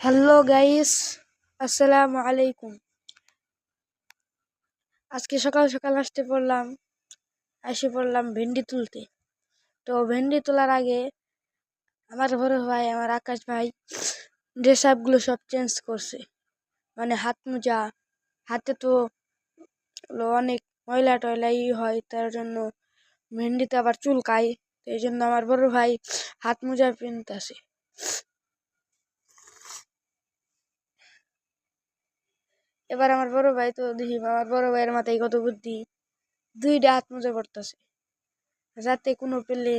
Hello guys, আসসালামু আলাইকুম। আজকে সকাল সকাল এসে পড়লাম ভেন্ডি তুলতে। তো ভেন্ডি তোলার আগে আমার বড় ভাই, আমার আকাশ ভাই ড্রেস আপগুলো সব চেঞ্জ করছে। মানে হাত মোজা, হাতে তো অনেক ময়লা টয়লা হয়, তার জন্য ভেন্ডিতে আবার চুলকায়। তো এই জন্য আমার বড় ভাই হাত মোজা পিনতেছে। এবার আমার বড় ভাই তো দেখি, আমার বড় ভাইয়ের মাথায় কত বুদ্ধি, দুইটা হাত মোজা পড়তেছে, যাতে কোনো পেলে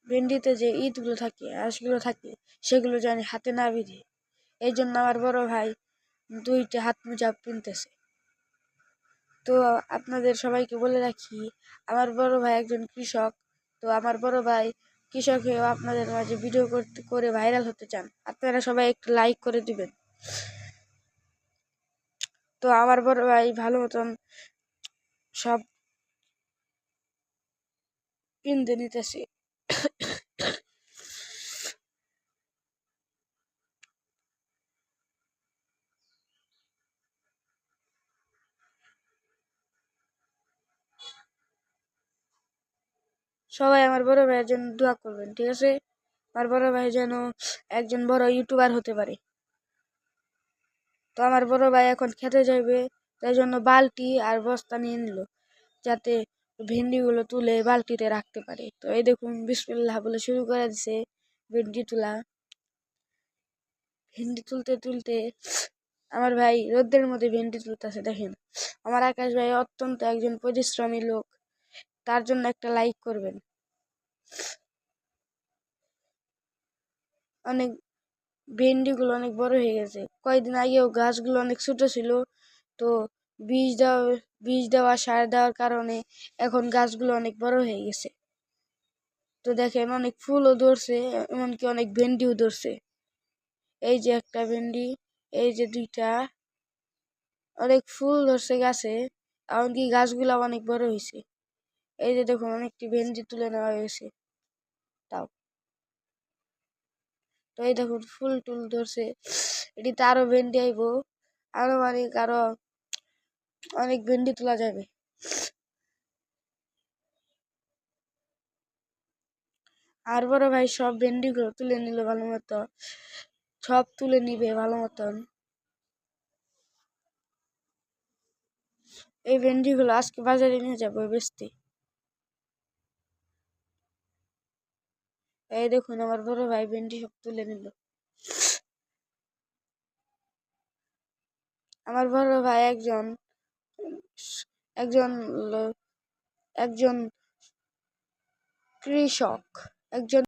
ভেন্ডিতে যে ইটগুলো থাকে, আঁশগুলো থাকে, সেগুলো জানি হাতে না বিঁধে। এই জন্য আমার বড় ভাই দুইটা হাত মোজা পিনতেছে। তো আপনাদের সবাইকে বলে রাখি, আমার বড় ভাই একজন কৃষক। তো আমার বড় ভাই কৃষক হয়েও আপনাদের মাঝে ভিডিও করে ভাইরাল হতে চান, আপনারা সবাই একটু লাইক করে দিবেন। তো আমার বড় ভাই ভালো মতন সব কিনতে নিতেছে। সবাই আমার বড় ভাইয়ের জন্য দোয়া করবেন, ঠিক আছে? আমার বড় ভাই যেন একজন বড় ইউটিউবার হতে পারে। তো আমার বড় ভাই এখন খেতে যাবে, তাই জন্য বালতি আর বস্তা নিয়ে নিল, যাতে ভেন্ডিগুলো তুলে বালতিতে রাখতে পারে। তো এই দেখুন, বিসমিল্লাহ বলে শুরু করে দিছে ভেন্ডি তোলা। ভেন্ডি তুলতে তুলতে আমার ভাই রোদ্রের মধ্যে ভেন্ডি তুলতেছে, দেখেন। আমার আকাশ ভাই অত্যন্ত একজন পরিশ্রমী লোক, তার জন্য একটা লাইক করবেন। অনেক ভেন্ডিগুলো অনেক বড় হয়ে গেছে। কয়েকদিন আগেও গাছগুলো অনেক ছোট ছিল, তো বীজ দেওয়া সার দেওয়ার কারণে এখন গাছগুলো অনেক বড় হয়ে গেছে। তো দেখেন, অনেক ফুলও ধরছে, এমনকি অনেক ভেন্ডিও ধরছে। এই যে একটা ভেন্ডি, এই যে দুইটা, অনেক ফুল ধরছে গাছে, এমনকি গাছগুলো অনেক বড় হয়েছে। এই যে দেখুন, অনেকটি ভেন্ডি তুলে নেওয়া হয়েছে তাও। তো এই দেখুন, ফুল টুল ধরছে, এটিতে আরো ভেন্ডি আইব, আরো অনেক ভেন্ডি তোলা যাবে। আর বড় ভাই সব ভেন্ডিগুলো তুলে নিল ভালো মতো, সব তুলে নিবে ভালো মতন। এই ভেন্ডিগুলো আজকে বাজারে নিয়ে যাবো বেচতে। এই দেখুন, আমার বড় ভাই ভেন্ডি সব তুলে নিল। আমার বড় ভাই একজন একজন একজন কৃষক, একজন